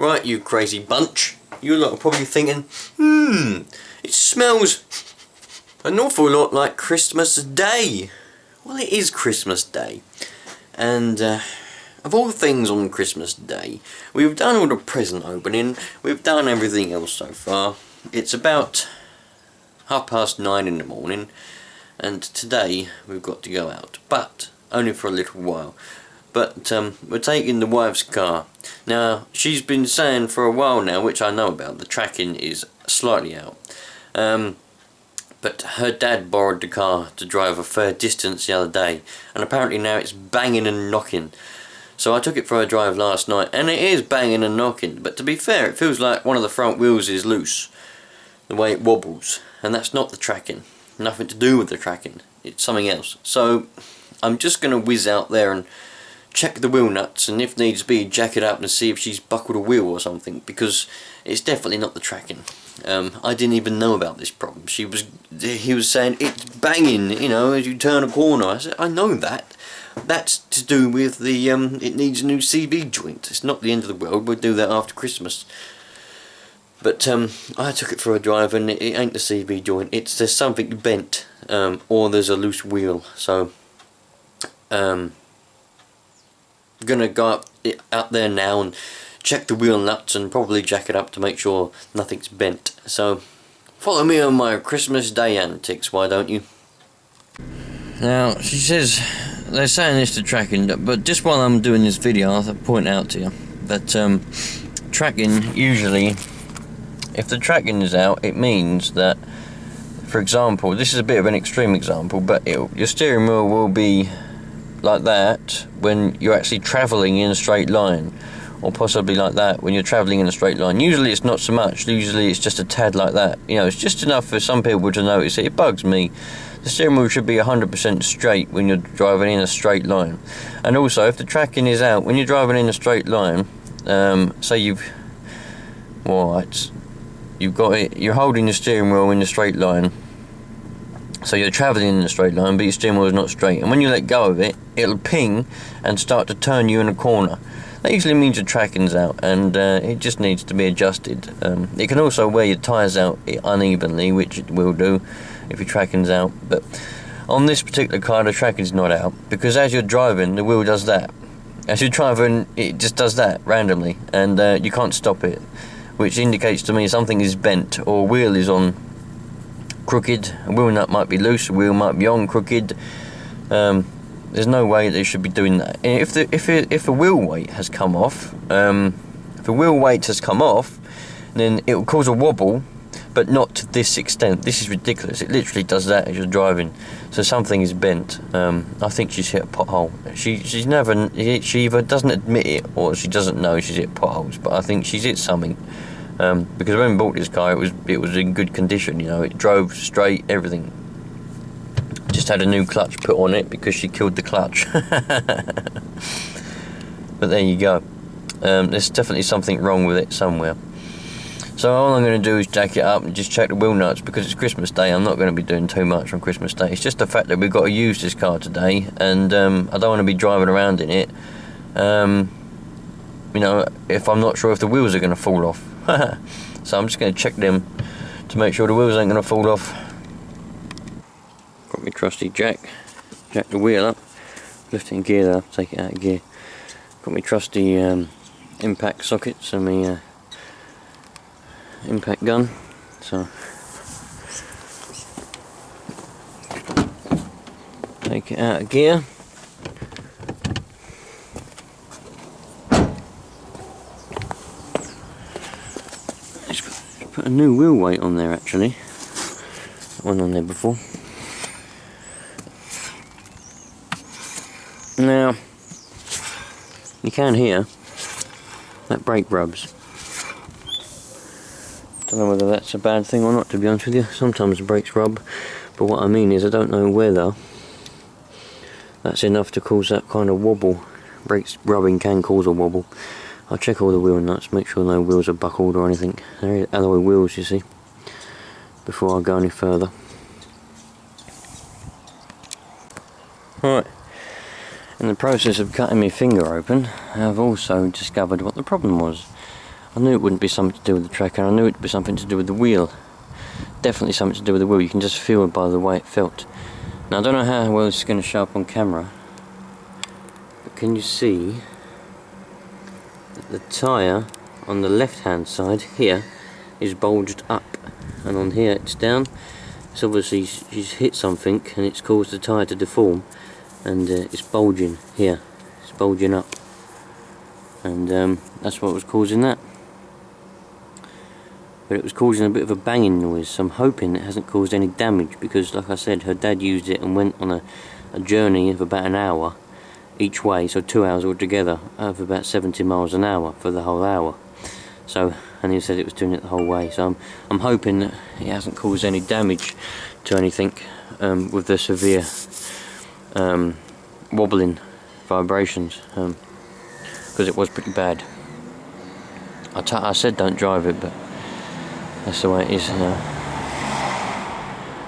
Right, you crazy bunch. You lot are probably thinking, it smells an awful lot like Christmas Day. Well, it is Christmas Day. And of all things on Christmas Day, we've done all the present opening, we've done everything else so far. It's about 9:30 in the morning, and today we've got to go out, but only for a little while. But we're taking the wife's car. Now, she's been saying for a while now, which I know about, the tracking is slightly out. But her dad borrowed the car to drive a fair distance the other day, and apparently now it's banging and knocking. So I took it for a drive last night, and it is banging and knocking, but to be fair, it feels like one of the front wheels is loose, the way it wobbles, and that's not the tracking. Nothing to do with the tracking, it's something else. So I'm just going to whiz out there and check the wheel nuts, and if needs be, jack it up and see if she's buckled a wheel or something, because it's definitely not the tracking. I didn't even know about this problem. He was saying it's banging, you know, as you turn a corner. I said, I know that. That's to do with the it needs a new CV joint. It's not the end of the world. We'll do that after Christmas. But I took it for a drive, and it ain't the CV joint. There's something bent, or there's a loose wheel. So I'm gonna go out there now and check the wheel nuts and probably jack it up to make sure nothing's bent. So follow me on my Christmas Day antics, why don't you? Now, she says they're saying this to tracking, but just while I'm doing this video, I'll point out to you that tracking, usually if the tracking is out, it means that, for example, this is a bit of an extreme example, but your steering wheel will be like that when you're actually travelling in a straight line, or possibly like that when you're travelling in a straight line. Usually it's not so much, usually it's just a tad like that. You know, it's just enough for some people to notice it. It bugs me. The steering wheel should be 100% straight when you're driving in a straight line. And also, if the tracking is out, when you're driving in a straight line, say you're holding the steering wheel in a straight line, so you're travelling in a straight line, but your steering wheel is not straight, and when you let go of it, it'll ping and start to turn you in a corner. That usually means your tracking's out, and it just needs to be adjusted. It can also wear your tyres out unevenly, which it will do if your tracking's out, but on this particular car the tracking's not out, because as you're driving, the wheel does that. As you're driving, it just does that randomly, and you can't stop it, which indicates to me something is bent, or wheel is on crooked. A wheel nut might be loose, a wheel might be on crooked. There's no way they should be doing that. If a wheel weight has come off, then it will cause a wobble, but not to this extent. This is ridiculous. It literally does that as you're driving. So something is bent. I think she's hit a pothole. She either doesn't admit it or she doesn't know she's hit potholes. But I think she's hit something. Because when we bought this car, it was in good condition. You know, it drove straight, everything. Just had a new clutch put on it because she killed the clutch. But there you go. There's definitely something wrong with it somewhere. So all I'm going to do is jack it up and just check the wheel nuts, because it's Christmas Day. I'm not going to be doing too much on Christmas Day. It's just the fact that we've got to use this car today, and I don't want to be driving around in it, you know, if I'm not sure if the wheels are going to fall off. So I'm just going to check them to make sure the wheels ain't going to fall off. Got my trusty jack the wheel up, left it in gear there, take it out of gear. Got my trusty impact sockets and my impact gun, so take it out of gear. Let's put a new wheel weight on there actually. One on there before. Now, you can hear that brake rubs. Don't know whether that's a bad thing or not, to be honest with you. Sometimes the brakes rub, but what I mean is I don't know whether that's enough to cause that kind of wobble. Brakes rubbing can cause a wobble. I'll check all the wheel nuts, make sure no wheels are buckled or anything. They're alloy wheels, you see, before I go any further. Right. In the process of cutting my finger open, I've also discovered what the problem was. I knew it wouldn't be something to do with the tracker, I knew it would be something to do with the wheel. Definitely something to do with the wheel, you can just feel it by the way it felt. Now I don't know how well it's going to show up on camera, but can you see that the tyre on the left hand side here is bulged up, and on here it's down. It's obviously she's hit something and it's caused the tyre to deform, and it's bulging here, it's bulging up, and that's what was causing that. But it was causing a bit of a banging noise, so I'm hoping it hasn't caused any damage, because like I said, her dad used it and went on a journey of about an hour each way, so 2 hours altogether, of about 70 miles an hour for the whole hour. So, and he said it was doing it the whole way, so I'm hoping that it hasn't caused any damage to anything with the severe wobbling vibrations, because it was pretty bad. I said don't drive it, but that's the way it is now.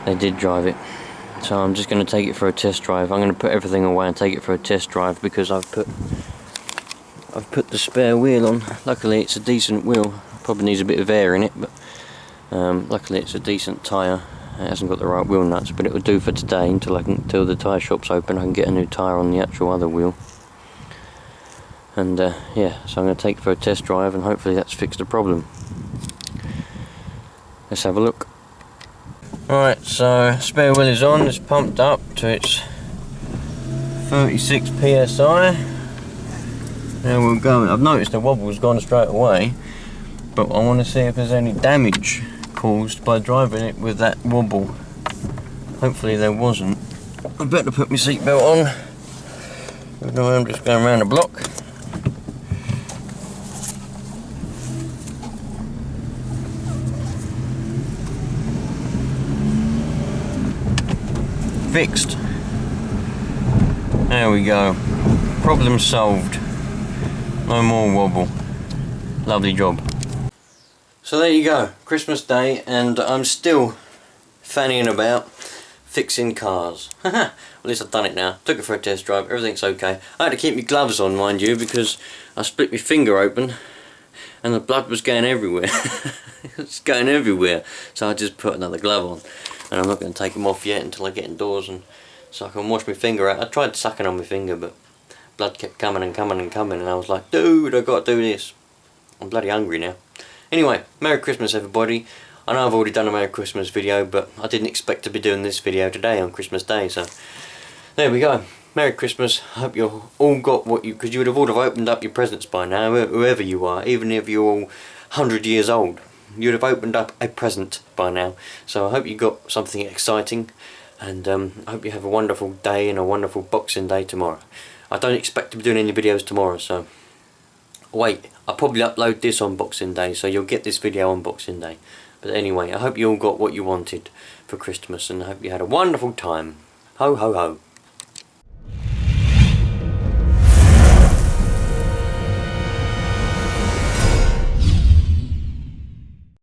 They did drive it, so I'm just going to take it for a test drive. I'm going to put everything away and take it for a test drive, because I've put the spare wheel on. Luckily it's a decent wheel, probably needs a bit of air in it, but luckily it's a decent tyre. It hasn't got the right wheel nuts, but it will do for today until the tyre shop's open. I can get a new tyre on the actual other wheel. And yeah, so I'm going to take it for a test drive, and hopefully that's fixed the problem. Let's have a look. Right, so spare wheel is on, it's pumped up to its 36 psi. Now we're going. I've noticed the wobble's gone straight away, but I want to see if there's any damage caused by driving it with that wobble. Hopefully there wasn't. I better put my seatbelt on, even though I'm just going around the block. Fixed. There we go. Problem solved. No more wobble. Lovely job. So there you go. Christmas Day, and I'm still fannying about fixing cars. Well, at least I've done it now. Took it for a test drive. Everything's okay. I had to keep my gloves on, mind you, because I split my finger open and the blood was going everywhere. It's going everywhere. So I just put another glove on. And I'm not going to take them off yet until I get indoors, and so I can wash my finger out. I tried sucking on my finger, but blood kept coming and coming and coming, and I was like, dude, I've got to do this. I'm bloody hungry now. Anyway, Merry Christmas everybody. I know I've already done a Merry Christmas video, but I didn't expect to be doing this video today on Christmas Day, so there we go. Merry Christmas. I hope you all got what you, because you would have all have opened up your presents by now, whoever you are, even if you're all 100 years old. You'd have opened up a present by now, so I hope you got something exciting, and I hope you have a wonderful day and a wonderful Boxing Day tomorrow. I don't expect to be doing any videos tomorrow, so wait, I'll probably upload this on Boxing Day, so you'll get this video on Boxing Day. But anyway, I hope you all got what you wanted for Christmas, and I hope you had a wonderful time. Ho ho ho.